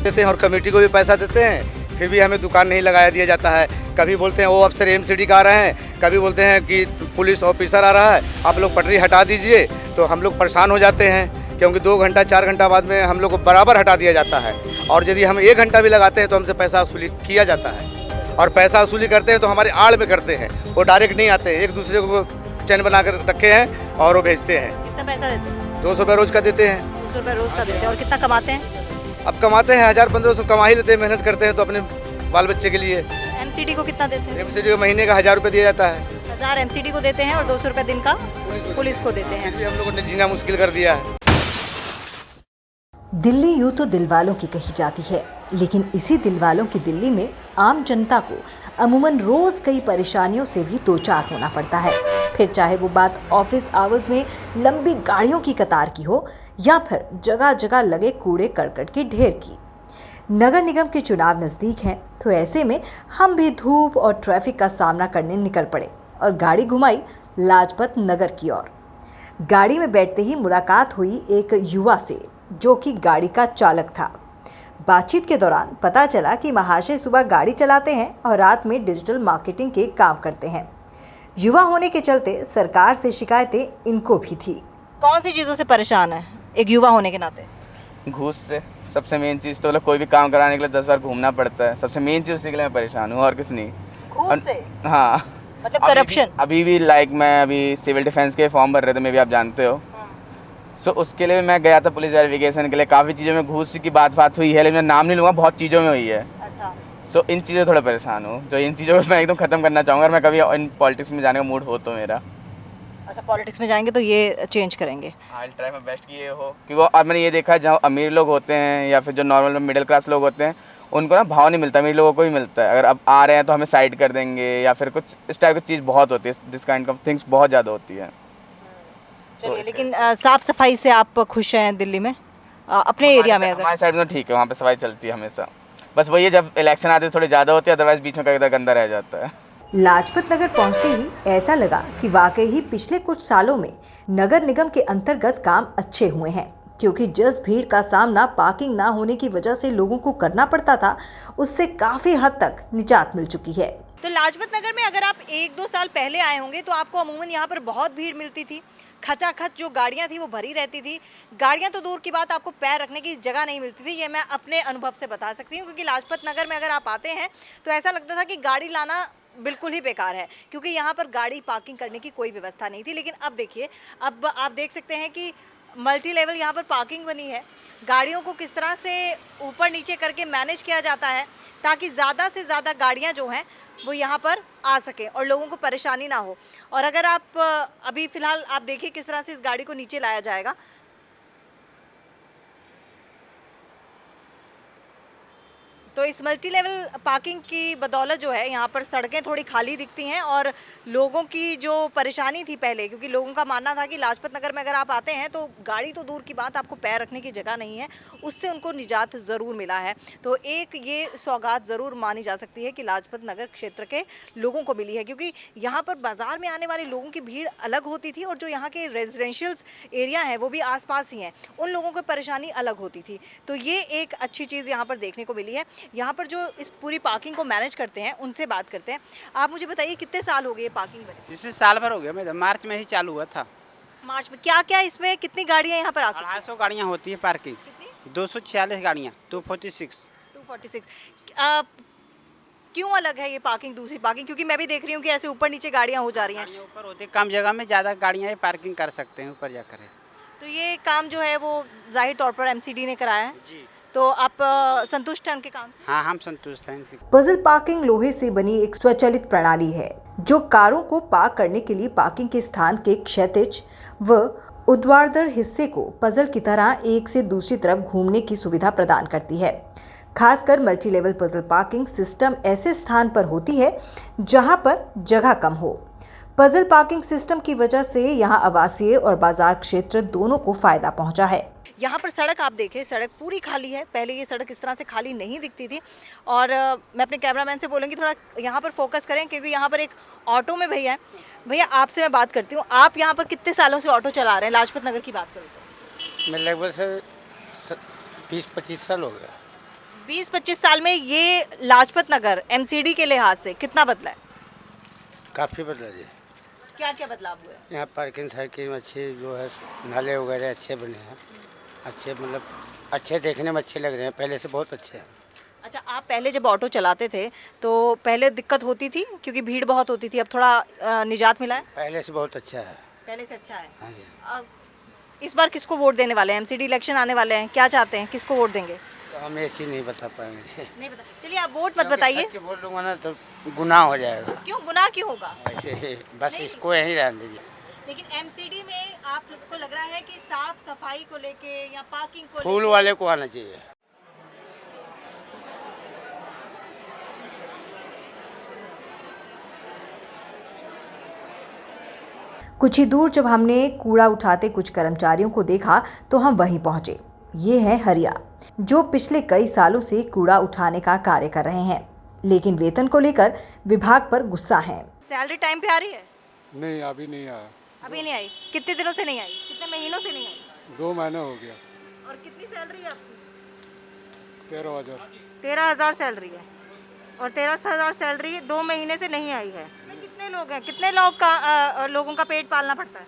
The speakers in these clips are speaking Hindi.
देते हैं और कमेटी को भी पैसा देते हैं, फिर भी हमें दुकान नहीं लगाया दिया जाता है। कभी बोलते हैं वो अफसर एमसीडी का आ रहे हैं, कभी बोलते हैं कि पुलिस ऑफिसर आ रहा है, आप लोग पटरी हटा दीजिए। तो हम लोग परेशान हो जाते हैं, क्योंकि 2 घंटा 4 घंटा बाद में हम लोग को बराबर हटा दिया जाता है। और यदि हम 1 घंटा भी लगाते हैं तो हमसे पैसा वसूली किया जाता है, और पैसा वसूली करते हैं तो हमारे आड़ में करते हैं, वो डायरेक्ट नहीं आते हैं। एक दूसरे को चैन बना कर रखे हैं और वो भेजते हैं। कितना पैसा देते हैं? 200 रुपये रोज का देते हैं। 200 रुपये रोज का देते हैं। और कितना कमाते हैं? अब कमाते हैं 1000-1500 कमा ही लेते हैं, मेहनत करते हैं तो अपने बाल बच्चे के लिए। एमसीडी को कितना देते हैं? एमसीडी को महीने का 1000 रुपये दिया जाता है। 1000 एमसीडी को देते हैं और 200 रुपये दिन का पुलिस को देते हैं। फिर भी हम लोगों ने जीना मुश्किल कर दिया है। दिल्ली यूं तो दिल वालों की कही जाती है, लेकिन इसी दिल वालों की दिल्ली में आम जनता को अमूमन रोज कई परेशानियों से भी दो चार होना पड़ता है। फिर चाहे वो बात ऑफिस आवर्स में लंबी गाड़ियों की कतार की हो या फिर जगह जगह लगे कूड़े करकट के ढेर की। नगर निगम के चुनाव नज़दीक हैं, तो ऐसे में हम भी धूप और ट्रैफिक का सामना करने निकल पड़े और गाड़ी घुमाई लाजपत नगर की ओर। गाड़ी में बैठते ही मुलाकात हुई एक युवा से, जो कि गाड़ी का चालक था। बातचीत के दौरान पता चला कि महाशय सुबह गाड़ी चलाते हैं और रात में डिजिटल मार्केटिंग के काम करते हैं। युवा होने के चलते सरकार से शिकायतें इनको भी थी। कौन सी चीज़ों से परेशान है एक युवा होने के नाते? घूस से सबसे मेन चीज़ तो, मतलब कोई भी काम कराने के लिए 10 बार घूमना पड़ता है। सबसे मेन चीज़ उसी के लिए मैं परेशान हूँ, और कुछ नहीं। घूस से? हाँ, मतलब करप्शन? अभी भी मैं अभी सिविल डिफेंस के फॉर्म भर रहे थे, मे भी आप जानते हो। सो उसके लिए मैं गया था पुलिस वेरिफिकेशन के लिए। काफ़ी चीज़ों में घूस की बात हुई है, लेकिन मैं नाम नहीं लूँगा, बहुत चीज़ों में हुई है। अच्छा। सो इन चीज़ों से थोड़ा परेशान हूँ, जो इन चीज़ों को मैं एकदम ख़त्म करना चाहूँगा। और मैं कभी इन पॉलिटिक्स में जाने का मूड हो तो मेरा। अच्छा, पॉलिटिक्स में जाएंगे तो ये चेंज करेंगे? आई ट्राई माय बेस्ट कि ये हो, क्योंकि अब मैंने ये देखा है जहाँ अमीर लोग होते हैं या फिर जो नॉर्मल मिडिल क्लास लोग होते हैं, उनको ना भाव नहीं मिलता, अमीर लोगों को भी मिलता है। अगर अब आ रहे हैं तो हमें साइड कर देंगे या फिर कुछ इस टाइप की चीज़ बहुत होती है। दिस काइंड ऑफ थिंग्स बहुत ज़्यादा होती है। चलिए, लेकिन साफ सफाई से आप खुश हैं दिल्ली में? अपने एरिया में? अगर हमारे साइड में तो ठीक है, वहाँ पे सफाई चलती है हमेशा। बस वही है, जब इलेक्शन आते थोड़े ज़्यादा होते हैं, अदरवाइज बीच में कभी गंदा रह जाता है। लाजपत नगर पहुंचते ही ऐसा लगा कि वाकई ही पिछले कुछ सालों में नगर निगम के अंतर्गत काम अच्छे हुए हैं, क्योंकि जिस भीड़ का सामना पार्किंग ना होने की वजह से लोगों को करना पड़ता था, उससे काफ़ी हद तक निजात मिल चुकी है। तो लाजपत नगर में अगर आप 1-2 साल पहले आए होंगे तो आपको अमूमन यहाँ पर बहुत भीड़ मिलती थी। खचाखच जो गाड़ियाँ थी वो भरी रहती थी। गाड़ियाँ तो दूर की बात, आपको पैर रखने की जगह नहीं मिलती थी। ये मैं अपने अनुभव से बता सकती हूँ, क्योंकि लाजपत नगर में अगर आप आते हैं तो ऐसा लगता था कि गाड़ी लाना बिल्कुल ही बेकार है, क्योंकि यहाँ पर गाड़ी पार्किंग करने की कोई व्यवस्था नहीं थी। लेकिन अब देखिए, अब आप देख सकते हैं कि मल्टी लेवल यहाँ पर पार्किंग बनी है। गाड़ियों को किस तरह से ऊपर नीचे करके मैनेज किया जाता है ताकि ज़्यादा से ज़्यादा गाड़ियाँ जो हैं वो यहाँ पर आ सकें और लोगों को परेशानी ना हो। और अगर आप अभी फ़िलहाल आप देखिए किस तरह से इस गाड़ी को नीचे लाया जाएगा। तो इस मल्टी लेवल पार्किंग की बदौलत जो है यहाँ पर सड़कें थोड़ी खाली दिखती हैं और लोगों की जो परेशानी थी पहले, क्योंकि लोगों का मानना था कि लाजपत नगर में अगर आप आते हैं तो गाड़ी तो दूर की बात, आपको पैर रखने की जगह नहीं है, उससे उनको निजात ज़रूर मिला है। तो एक ये सौगात ज़रूर मानी जा सकती है कि लाजपत नगर क्षेत्र के लोगों को मिली है, क्योंकि यहाँ पर बाज़ार में आने वाले लोगों की भीड़ अलग होती थी और जो यहाँ के रेजिडेंशियल्स एरिया हैं वो भी आसपास ही हैं, उन लोगों को परेशानी अलग होती थी। तो ये एक अच्छी चीज़ यहाँ पर देखने को मिली है। यहाँ पर जो इस पूरी पार्किंग को मैनेज करते हैं उनसे बात करते हैं। आप मुझे बताइए कितने साल हो गए ये पार्किंग बने? इसे साल भर हो गया, मैं मार्च में ही चालू हुआ था। मार्च में? क्या क्या इसमें कितनी गाड़ियाँ यहाँ पर आ सकती हैं? 250 गाड़ियाँ होती है पार्किंग। कितनी? 246 गाड़ियाँ, 246। क्यों अलग है ये पार्किंग दूसरी पार्किंग? क्योंकि मैं भी देख रही हूँ कि ऐसे ऊपर नीचे गाड़ियाँ हो जा रही हैं। गाड़ियाँ ऊपर होती है, कम जगह में ज़्यादा गाड़ियाँ पार्किंग कर सकते हैं ऊपर जाकर। तो ये काम जो है वो जाहिर तौर पर एमसीडी ने कराया है। जी। तो आप संतुष्ट हैं उनके काम से? हाँ, हम संतुष्ट हैं इनसे। पजल पार्किंग लोहे से बनी एक स्वचालित प्रणाली है, जो कारों को पार्क करने के लिए पार्किंग के स्थान के क्षैतिज व ऊर्ध्वाधर हिस्से को पजल की तरह एक से दूसरी तरफ घूमने की सुविधा प्रदान करती है। खासकर multi level puzzle parking system ऐसे स्थान पर होती है जहां पर जगह कम हो। पजल पार्किंग सिस्टम की वजह से यहां आवासीय और बाजार क्षेत्र दोनों को फायदा पहुंचा है। यहाँ पर सड़क आप देखें, सड़क पूरी खाली है। पहले ये सड़क इस तरह से खाली नहीं दिखती थी। और मैं अपने कैमरामैन से बोलूँगी थोड़ा यहाँ पर फोकस करें, क्योंकि यहाँ पर एक ऑटो में भैया है। भैया, आपसे मैं बात करती हूँ, आप यहाँ पर कितने सालों से ऑटो चला रहे हैं? लाजपत नगर की बात करूँ तो मैं लगभग से 20-25 साल हो गया। 20-25 साल में ये लाजपत नगर एमसीडी के लिहाज से कितना बदला है? काफ़ी बदला जी। क्या क्या बदलाव हुए? यहाँ पार्किंग सार्किंग अच्छी जो है, नाले वगैरह अच्छे बने हैं, अच्छे मतलब अच्छे देखने में अच्छे लग रहे हैं, पहले से बहुत अच्छे हैं। अच्छा, आप पहले जब ऑटो चलाते थे तो पहले दिक्कत होती थी क्योंकि भीड़ बहुत होती थी, अब थोड़ा निजात मिला है? पहले से बहुत अच्छा है। पहले से अच्छा है। हाँ जी। इस बार किसको वोट देने वाले हैं? एमसीडी इलेक्शन आने वाले हैं, क्या चाहते हैं, किसको वोट देंगे? तो हम ऐसी नहीं बता पाएंगे। नहीं पता। चलिए आप वोट मत बताइए। सच बोल दूंगा ना तो गुनाह हो जाएगा। क्यों गुनाह क्यों होगा? ऐसे ही बस इसको यहीं रहने दीजिए। लेकिन एमसीडी में आप लोग को लग रहा है कि साफ सफाई को लेके या पार्किंग को फूल लेके वाले को आना चाहिए। कुछ ही दूर जब हमने कूड़ा उठाते कुछ कर्मचारियों को देखा तो हम वहीं पहुंचे। ये है हरिया, जो पिछले कई सालों से कूड़ा उठाने का कार्य कर रहे हैं, लेकिन वेतन को लेकर विभाग पर गुस्सा है। सैलरी टाइम पे आ रही है? नहीं, अभी नहीं आया। अभी नहीं आई। कितने दिनों से नहीं आई? कितने महीनों से नहीं आई? 2 महीने हो गया। और कितनी सैलरी है आपकी? 13,000। 13,000 सैलरी है और 13,000 सैलरी 2 महीने से नहीं आई है। कितने लोग हैं? कितने लोगों का पेट पालना पड़ता है?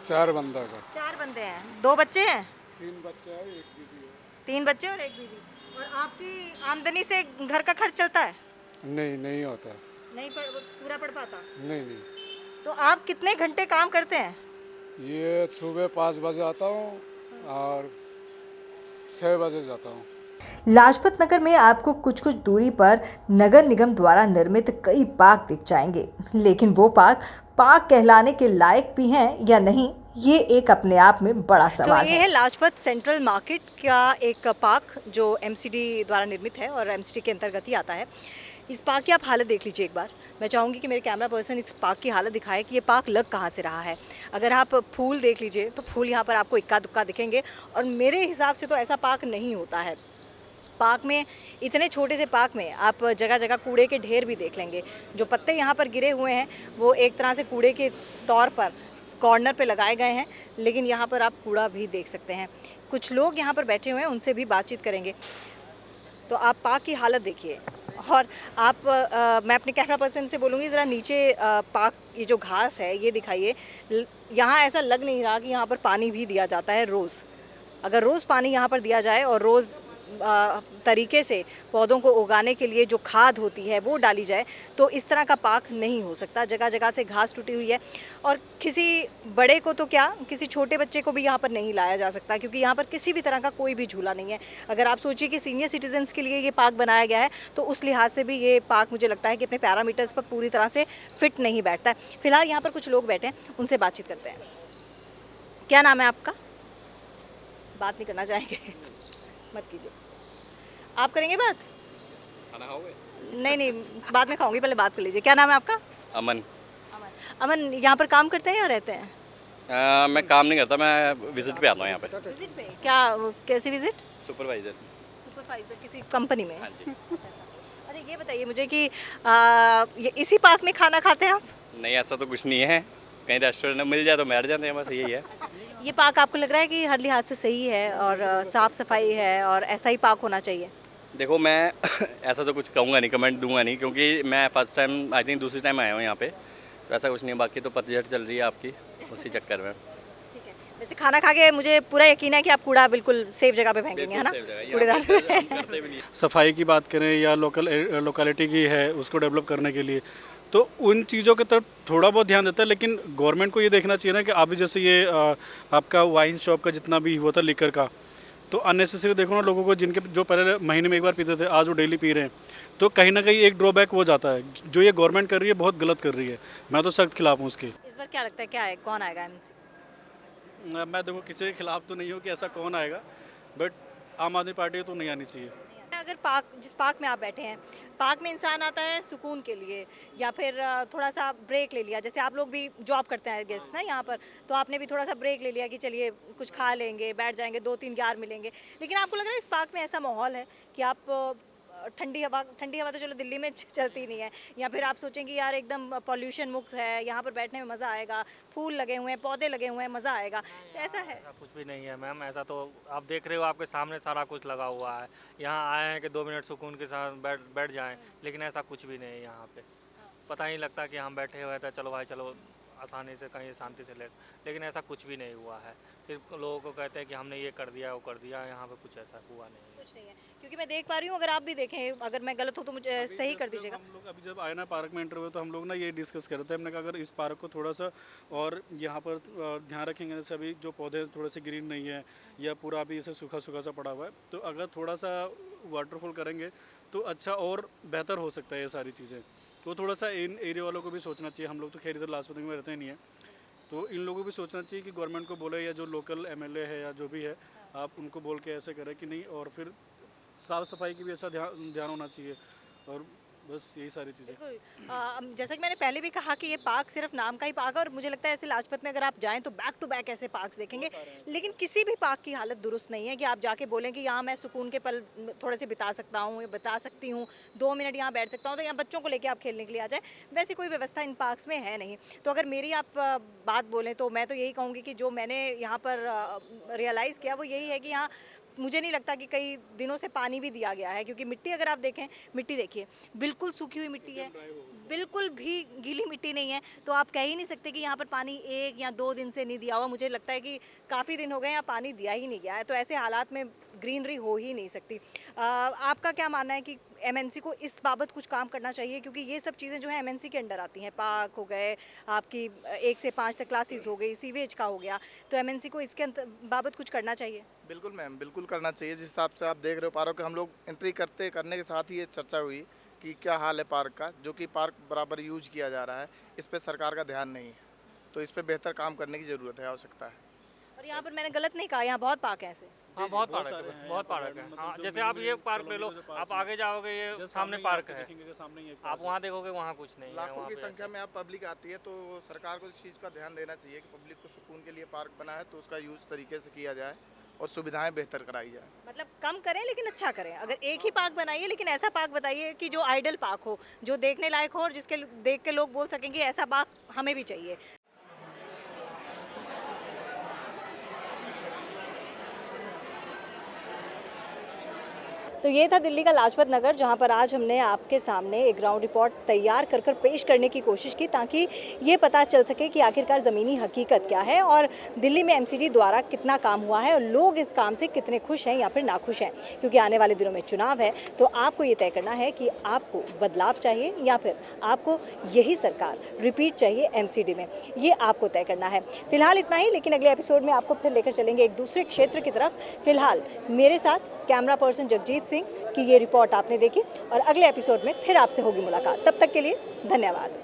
4 बंदा का। 4 बंदे हैं। 2 बच्चे हैं? 3 बच्चे हैं, 1 बीवी है। 3 बच्चे और 1 बीवी। और आपकी आमदनी से घर का खर्च चलता है? नहीं, नहीं होता। नहीं पूरा पड़ पाता? नहीं, नहीं। तो आप कितने घंटे काम करते हैं? ये सुबह 5 बजे आता हूँ और 6 बजे जाता हूँ। लाजपत नगर में आपको कुछ कुछ दूरी पर नगर निगम द्वारा निर्मित कई पार्क दिख जाएंगे, लेकिन वो पार्क कहलाने के लायक भी हैं या नहीं, ये एक अपने आप में बड़ा सवाल तो ये है लाजपत सेंट्रल मार्केट का एक पार्क जो एमसीडी द्वारा निर्मित है और एमसीडी के अंतर्गत ही आता है। इस पार्क की आप हालत देख लीजिए एक बार। मैं चाहूँगी कि मेरे कैमरा पर्सन इस पार्क की हालत दिखाए कि ये पार्क लग कहाँ से रहा है। अगर आप फूल देख लीजिए तो फूल यहाँ पर आपको इक्का दुक्का दिखेंगे और मेरे हिसाब से तो ऐसा पार्क नहीं होता है। पार्क में, इतने छोटे से पार्क में आप जगह जगह कूड़े के ढेर भी देख लेंगे। जो पत्ते यहाँ पर गिरे हुए हैं वो एक तरह से कूड़े के तौर पर कॉर्नर पे लगाए गए हैं, लेकिन यहाँ पर आप कूड़ा भी देख सकते हैं। कुछ लोग यहाँ पर बैठे हुए हैं, उनसे भी बातचीत करेंगे। तो आप पार्क की हालत देखिए और आप मैं अपने कैमरा पर्सन से बोलूँगी ज़रा नीचे पार्क ये जो घास है ये दिखाइए। यहाँ ऐसा लग नहीं रहा कि यहाँ पर पानी भी दिया जाता है रोज़। अगर रोज़ पानी यहाँ पर दिया जाए और रोज़ तरीके से पौधों को उगाने के लिए जो खाद होती है वो डाली जाए तो इस तरह का पार्क नहीं हो सकता। जगह जगह से घास टूटी हुई है और किसी बड़े को तो क्या, किसी छोटे बच्चे को भी यहाँ पर नहीं लाया जा सकता क्योंकि यहाँ पर किसी भी तरह का कोई भी झूला नहीं है। अगर आप सोचिए कि सीनियर सिटीजन्स के लिए ये पार्क बनाया गया है तो उस लिहाज से भी ये पार्क मुझे लगता है कि अपने पैरामीटर्स पर पूरी तरह से फिट नहीं बैठता है। फिलहाल यहाँ पर कुछ लोग बैठे हैं, उनसे बातचीत करते हैं। क्या नाम है आपका? बात नहीं करना चाहेंगे? मत कीजिए। आप करेंगे बात? खाना खाओगे? नहीं नहीं, बाद में खाऊंगी, पहले बात कर लीजिए। क्या नाम है आपका? अमन। अमन यहाँ पर काम करते हैं या रहते हैं? मैं काम नहीं करता, मैं विजिट पे आता हूँ यहाँ पे। विजिट पे? क्या, कैसी विजिट? सुपरवाइजर। सुपरवाइजर किसी कंपनी में? हाँ जी। अच्छा, ये बताइए मुझे कि ये इसी पार्क में खाना खाते हैं आप? नहीं, ऐसा तो कुछ नहीं है, कहीं रेस्टोरेंट मिल जाए तो बैठ जाते हैं, बस यही है। ये पार्क आपको लग रहा है कि हर लिहाज से सही है और साफ़ सफाई है और ऐसा ही पार्क होना चाहिए? देखो, मैं ऐसा तो कुछ कहूँगा नहीं, कमेंट दूंगा नहीं, क्योंकि मैं फर्स्ट टाइम, आई थिंक दूसरी टाइम आया हूँ यहाँ पे, तो ऐसा कुछ नहीं है। बाकी तो पतझड़ चल रही है आपकी, उसी चक्कर में। ठीक है। वैसे खाना खा के मुझे पूरा यकीन है कि आप कूड़ा बिल्कुल सेफ जगह पे फेंकेंगे, है ना? कूड़ेदान में। सफाई की बात करें या लोकेलिटी की है उसको डेवलप करने के लिए, तो उन चीज़ों की तरफ थोड़ा बहुत ध्यान देता है, लेकिन गवर्नमेंट को ये देखना चाहिए ना कि अभी जैसे ये आपका वाइन शॉप का जितना भी हुआ था लीकर का, तो अननेसेसरी देखो ना, लोगों को जिनके जो पहले महीने में एक बार पीते थे आज वो डेली पी रहे हैं, तो कहीं ना कहीं एक ड्रॉबैक हो जाता है। जो ये गवर्नमेंट कर रही है बहुत गलत कर रही है, मैं तो सख्त खिलाफ हूँ उसके। इस बार क्या लगता है, क्या है, कौन आएगा एमसी? मैं देखो किसी के खिलाफ तो नहीं हूँ कि ऐसा कौन आएगा, बट आम आदमी पार्टी तो नहीं आनी चाहिए। अगर पार्क, जिस पार्क में आप बैठे हैं, पार्क में इंसान आता है सुकून के लिए या फिर थोड़ा सा ब्रेक ले लिया, जैसे आप लोग भी जॉब करते हैं गेस्ट ना यहाँ पर, तो आपने भी थोड़ा सा ब्रेक ले लिया कि चलिए कुछ खा लेंगे, बैठ जाएंगे, 2-3 यार मिलेंगे, लेकिन आपको लग रहा है इस पार्क में ऐसा माहौल है कि आप ठंडी हवा तो चलो दिल्ली में चलती नहीं है, या फिर आप सोचें कि यार एकदम पॉल्यूशन मुक्त है, यहाँ पर बैठने में मज़ा आएगा, फूल लगे हुए हैं, पौधे लगे हुए हैं, मज़ा आएगा, ऐसा है? ऐसा कुछ भी नहीं है मैम। ऐसा तो आप देख रहे हो, आपके सामने सारा कुछ लगा हुआ है। यहाँ आए हैं कि 2 मिनट सुकून के साथ बैठ जाएं, लेकिन ऐसा कुछ भी नहीं है यहाँ पे। पता ही नहीं लगता कि हम बैठे हुए थे, चलो भाई चलो आसानी से कहीं शांति से लेकिन ऐसा कुछ भी नहीं हुआ है। सिर्फ लोगों को कहते हैं कि हमने ये कर दिया वो कर दिया, यहाँ पे कुछ ऐसा हुआ नहीं है। कुछ नहीं है, क्योंकि मैं देख पा रही हूँ, अगर आप भी देखें, अगर मैं गलत हूँ तो मुझे सही कर दीजिएगा। हम लोग अभी जब आए ना पार्क में एंटर हुए तो हम लोग ना ये डिस्कस कर रहे थे, हमने कहा अगर इस पार्क को थोड़ा सा और यहाँ पर ध्यान रखेंगे, जैसे अभी जो पौधे थोड़े से ग्रीन नहीं है या पूरा अभी ऐसे सूखा सूखा सा पड़ा हुआ है, तो अगर थोड़ा सा वाटरफॉल करेंगे तो अच्छा और बेहतर हो सकता है ये सारी चीज़ें। तो थोड़ा सा इन एरिया वालों को भी सोचना चाहिए। हम लोग तो खैर इधर लाजपत में रहते नहीं है, तो इन लोगों को भी सोचना चाहिए कि गवर्नमेंट को बोले या जो लोकल एमएलए है या जो भी है, आप उनको बोल के ऐसे करें कि नहीं, और फिर साफ़ सफाई की भी अच्छा ध्यान होना चाहिए, और बस यही सारी चीज़ें। बिल्कुल, जैसा कि मैंने पहले भी कहा कि ये पार्क सिर्फ नाम का ही पार्क है, और मुझे लगता है ऐसे लाजपत में अगर आप जाएं तो बैक टू बैक ऐसे पार्क्स देखेंगे, लेकिन किसी भी पार्क की हालत दुरुस्त नहीं है कि आप जाके बोलें कि यहाँ मैं सुकून के पल थोड़े से बिता सकता हूँ, बता सकती हूँ, 2 मिनट यहाँ बैठ सकता हूँ, तो यहाँ बच्चों को लेके आप खेलने के लिए आ जाए, वैसी कोई व्यवस्था इन पार्क्स में है नहीं। तो अगर मेरी आप बात बोलें तो मैं तो यही कहूँगी कि जो मैंने यहाँ पर रियलाइज़ किया वो यही है कि यहाँ मुझे नहीं लगता कि कई दिनों से पानी भी दिया गया है, क्योंकि मिट्टी अगर आप देखें, मिट्टी देखिए बिल्कुल सूखी हुई मिट्टी है, बिल्कुल भी गीली मिट्टी नहीं है, तो आप कह ही नहीं सकते कि यहाँ पर पानी 1 या 2 दिन से नहीं दिया हुआ। मुझे लगता है कि काफ़ी दिन हो गए यहाँ पानी दिया ही नहीं गया है, तो ऐसे हालात में ग्रीनरी हो ही नहीं सकती। आपका क्या मानना है कि एमएनसी को इस बाबत कुछ काम करना चाहिए, क्योंकि ये सब चीज़ें जो है एमएनसी के अंडर आती हैं, पार्क हो गए, आपकी 1 से 5 तक क्लासेस हो गई, सीवेज का हो गया, तो एमएनसी को इसके बाबत कुछ करना चाहिए? बिल्कुल मैम, बिल्कुल करना चाहिए। जिस हिसाब से आप देख रहे हो पार्क के, हम लोग एंट्री करने के साथ ही ये चर्चा हुई कि क्या हाल है पार्क का, जो कि पार्क बराबर यूज किया जा रहा है, इस पर सरकार का ध्यान नहीं है, तो इस पर बेहतर काम करने की ज़रूरत है, आवश्यकता है। और यहाँ पर मैंने गलत नहीं कहा, यहाँ बहुत पार्क हैं ऐसे? हाँ बहुत पार्क है, बहुत पार्क है। हाँ जैसे आप ये पार्क ले लो, आप आगे जाओगे ये सामने पार्क है, आप वहाँ देखोगे वहाँ कुछ नहीं है। लाखों की संख्या में आप पब्लिक आती है, तो सरकार को इस चीज़ का ध्यान देना चाहिए कि पब्लिक को सुकून के लिए पार्क बना है तो उसका यूज़ तरीके से किया जाए और सुविधाएं बेहतर कराई जाए। मतलब कम करें लेकिन अच्छा करें। अगर एक ही पार्क बनाइए, लेकिन ऐसा पार्क बताइए कि जो आइडल पार्क हो, जो देखने लायक हो और जिसके देख के लोग बोल सकें कि ऐसा पार्क हमें भी चाहिए। तो ये था दिल्ली का लाजपत नगर, जहाँ पर आज हमने आपके सामने एक ग्राउंड रिपोर्ट तैयार कर पेश करने की कोशिश की, ताकि ये पता चल सके कि आखिरकार ज़मीनी हकीकत क्या है और दिल्ली में एमसीडी द्वारा कितना काम हुआ है और लोग इस काम से कितने खुश हैं या फिर नाखुश हैं। क्योंकि आने वाले दिनों में चुनाव है, तो आपको ये तय करना है कि आपको बदलाव चाहिए या फिर आपको यही सरकार रिपीट चाहिए एमसीडी में, ये आपको तय करना है। फिलहाल इतना ही, लेकिन अगले एपिसोड में आपको फिर लेकर चलेंगे एक दूसरे क्षेत्र की तरफ। फिलहाल मेरे साथ कैमरा पर्सन जगजीत सिंह की ये रिपोर्ट आपने देखी, और अगले एपिसोड में फिर आपसे होगी मुलाकात। तब तक के लिए धन्यवाद।